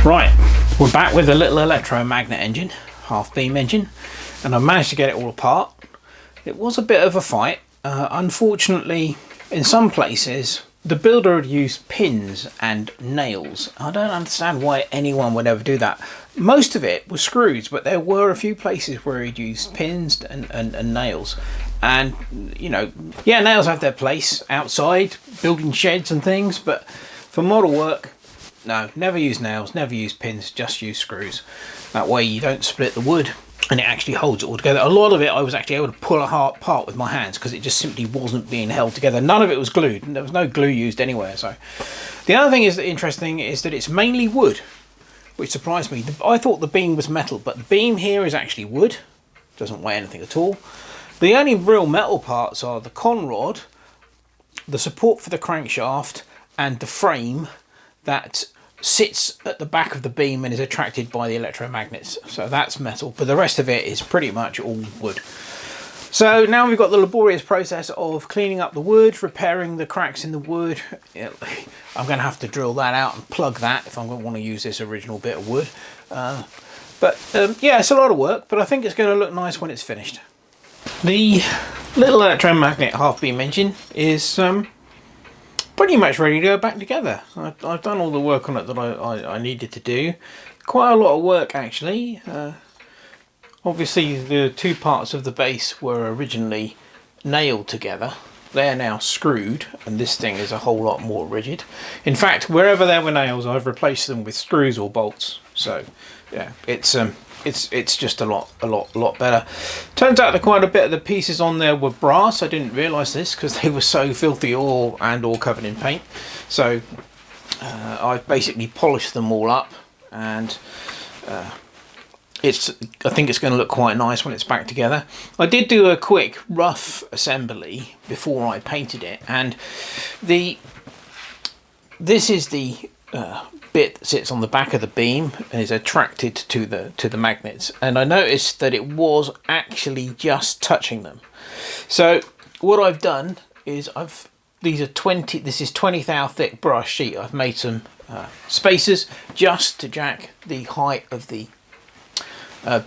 Right, we're back with a little electromagnet engine, half beam engine, and I managed to get it all apart. It was a bit of a fight. Unfortunately, in some places, the builder had used pins and nails. I don't understand why anyone would ever do that. Most of it was screws, but there were a few places where he'd used pins and nails. And, you know, yeah, nails have their place outside, building sheds and things, but for model work, no, never use nails, never use pins, just use screws. That way you don't split the wood and it actually holds it all together. A lot of it I was actually able to pull apart with my hands because it just simply wasn't being held together. None of it was glued. There was no glue used anywhere. So the other thing is that interesting is that it's mainly wood, which surprised me. I thought the beam was metal, but the beam here is actually wood. Doesn't weigh anything at all. The only real metal parts are the conrod, the support for the crankshaft, and the frame that sits at the back of the beam and is attracted by the electromagnets. So that's metal, but the rest of it is pretty much all wood. So now we've got the laborious process of cleaning up the wood, repairing the cracks in the wood. I'm going to have to drill that out and plug that if I'm going to want to use this original bit of wood. Yeah, it's a lot of work, but I think it's going to look nice when it's finished. The little electromagnet half beam engine is pretty much ready to go back together. I've done all the work on it that I needed to do. Quite a lot of work actually. Obviously the two parts of the base were originally nailed together. They're now screwed and this thing is a whole lot more rigid. In fact, wherever there were nails I've replaced them with screws or bolts. So yeah, it's just a lot better. Turns out that quite a bit of the pieces on there were brass. I didn't realise this because they were so filthy or covered in paint. So I've basically polished them all up, and I think it's going to look quite nice when it's back together. I did do a quick rough assembly before I painted it, and this is the bit that sits on the back of the beam and is attracted to the magnets, and I noticed that it was actually just touching them. So what I've done is this is 20 thou thick brush sheet. I've made some spacers just to jack the height of the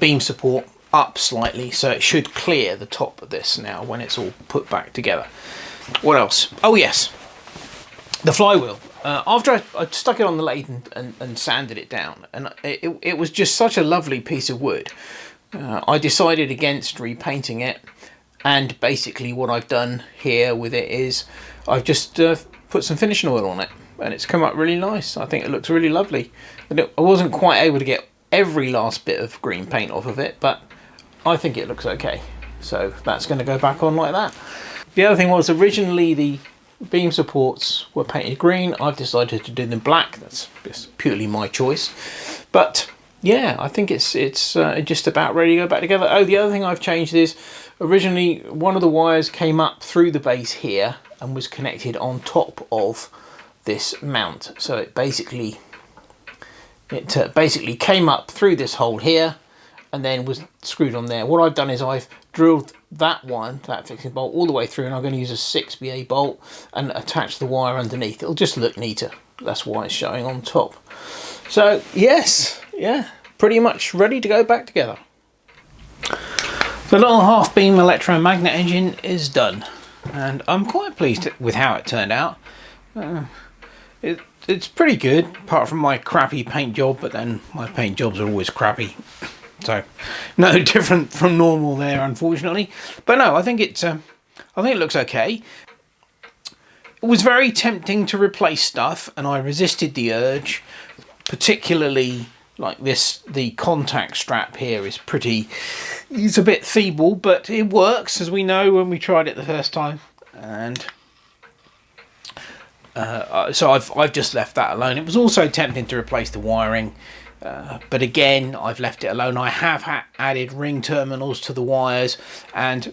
beam support up slightly, so it should clear the top of this now when it's all put back together. What else? Oh yes, the flywheel. After I stuck it on the lathe and sanded it down, and it was just such a lovely piece of wood, I decided against repainting it, and basically what I've done here with it is I've just put some finishing oil on it, and it's come up really nice. I think it looks really lovely. I wasn't quite able to get every last bit of green paint off of it, but I think it looks okay. So that's going to go back on like that. The other thing was originally the beam supports were painted green. I've decided to do them black. That's just purely my choice. But yeah, I think it's just about ready to go back together. Oh, the other thing I've changed is originally one of the wires came up through the base here and was connected on top of this mount. So it basically came up through this hole here and then was screwed on there. What I've done is I've drilled that fixing bolt all the way through, and I'm going to use a 6BA bolt and attach the wire underneath. It'll just look neater. That's why it's showing on top. So yes, yeah, pretty much ready to go back together. The little half beam electromagnet engine is done, and I'm quite pleased with how it turned out. It's pretty good, apart from my crappy paint job, but then my paint jobs are always crappy. So no different from normal there, unfortunately. But no, I think it looks okay. It was very tempting to replace stuff, and I resisted the urge. Particularly like this, the contact strap here is it's a bit feeble, but it works, as we know when we tried it the first time. And so I've just left that alone. It was also tempting to replace the wiring. But again, I've left it alone. I have added ring terminals to the wires, and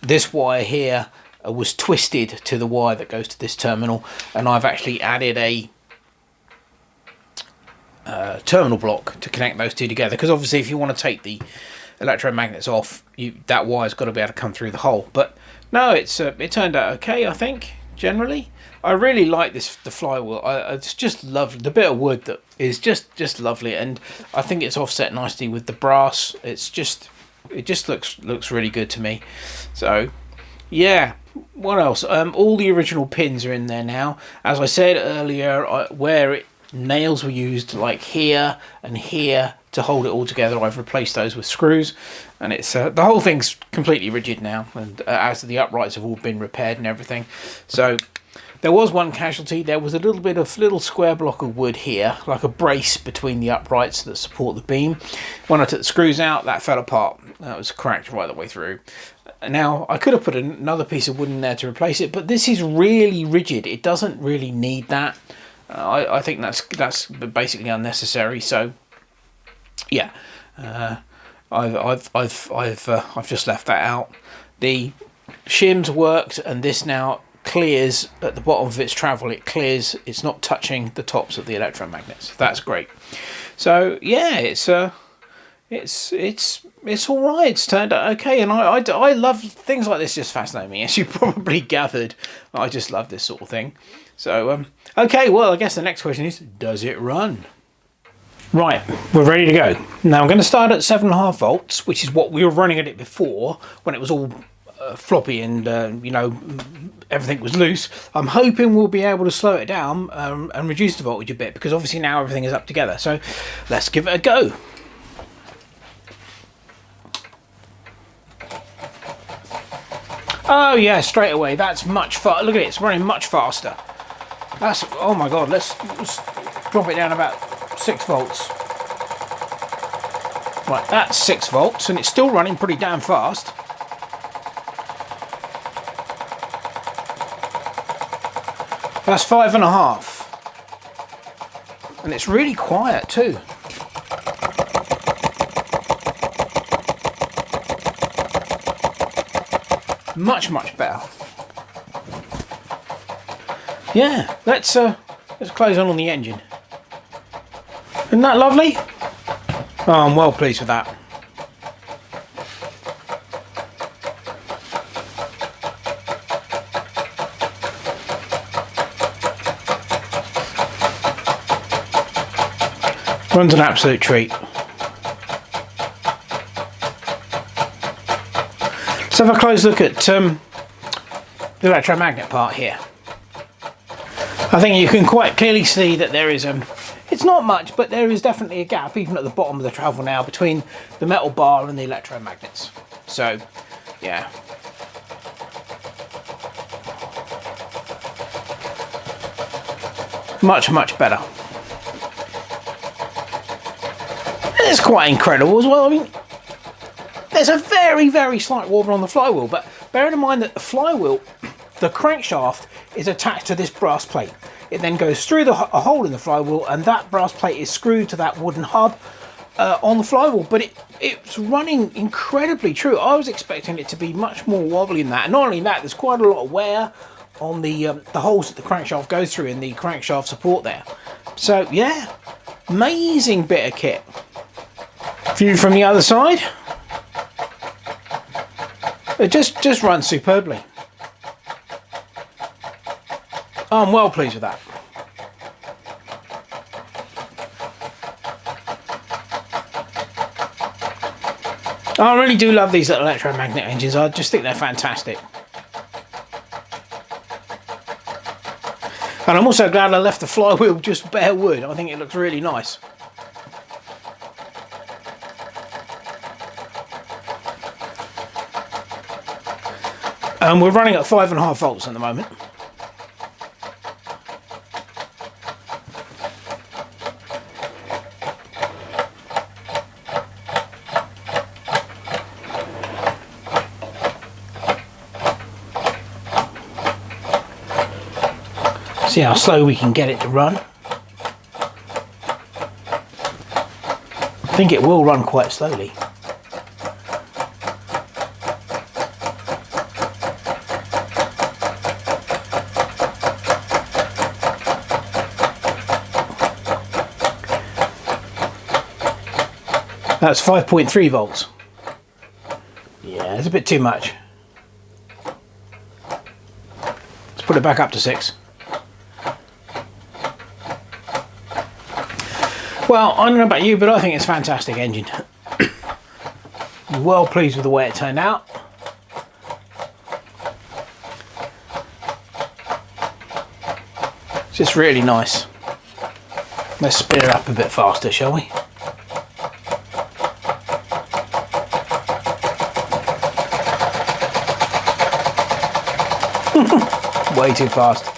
this wire here was twisted to the wire that goes to this terminal, and I've actually added a terminal block to connect those two together, because obviously if you want to take the electromagnets off, that wire's got to be able to come through the hole. But no, it turned out okay, I think. generally. I really like the flywheel. It's just lovely. The bit of wood that is just lovely, and I think it's offset nicely with the brass. It just looks really good to me. So yeah, what else? All the original pins are in there now. As I said earlier, nails were used like here and here to hold it all together, I've replaced those with screws, and it's the whole thing's completely rigid now, and as the uprights have all been repaired and everything. So there was one casualty. There was a little bit of little square block of wood here, like a brace between the uprights that support the beam. When I took the screws out, that fell apart. That was cracked right the way through. Now, I could have put another piece of wood in there to replace it, but this is really rigid. It doesn't really need that. I think that's basically unnecessary. So yeah, I've just left that out. The shims worked, and this now clears at the bottom of its travel. It clears. It's not touching the tops of the electromagnets. That's great. So yeah, it's all right. It's turned out okay, and I love things like this. Just fascinate me, as you probably gathered. I just love this sort of thing. So okay, well, I guess the next question is, does it run? Right, we're ready to go. Now I'm going to start at 7.5 volts, which is what we were running at it before when it was all floppy and you know, everything was loose. I'm hoping we'll be able to slow it down and reduce the voltage a bit, because obviously now everything is up together. So let's give it a go. Oh yeah, straight away. That's much far. Look at it. It's running much faster. That's, oh my god. Let's drop it down about 6 volts. Right, that's 6 volts, and it's still running pretty damn fast. That's 5.5, and it's really quiet too. Much better. Yeah, let's close on the engine. Isn't that lovely? Oh, I'm well pleased with that. Runs an absolute treat. Let's have a close look at the electromagnet part here. I think you can quite clearly see that there is it's not much, but there is definitely a gap even at the bottom of the travel now between the metal bar and the electromagnets. So yeah, much better. It's quite incredible as well. I mean, there's a very slight wobble on the flywheel, but bearing in mind that the flywheel, the crankshaft, is attached to this brass plate. It then goes through a hole in the flywheel, and that brass plate is screwed to that wooden hub on the flywheel. But it's running incredibly true. I was expecting it to be much more wobbly than that. And not only that, there's quite a lot of wear on the holes that the crankshaft goes through in the crankshaft support there. So yeah, amazing bit of kit. View from the other side. It just runs superbly. I'm well pleased with that. I really do love these little electromagnet engines. I just think they're fantastic. And I'm also glad I left the flywheel just bare wood. I think it looks really nice. We're running at 5.5 volts at the moment. See how slow we can get it to run. I think it will run quite slowly. That's 5.3 volts. Yeah, it's a bit too much. Let's put it back up to 6. Well, I don't know about you, but I think it's a fantastic engine. Well pleased with the way it turned out. It's just really nice. Let's spin it up a bit faster, shall we? Way too fast.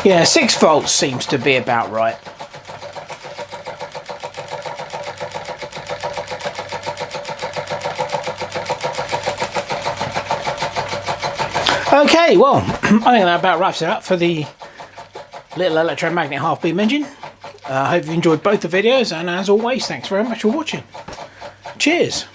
Yeah, 6 volts seems to be about right. Okay, well, I think that about wraps it up for the little electromagnet half beam engine. I hope you enjoyed both the videos, and as always, thanks very much for watching. Cheers.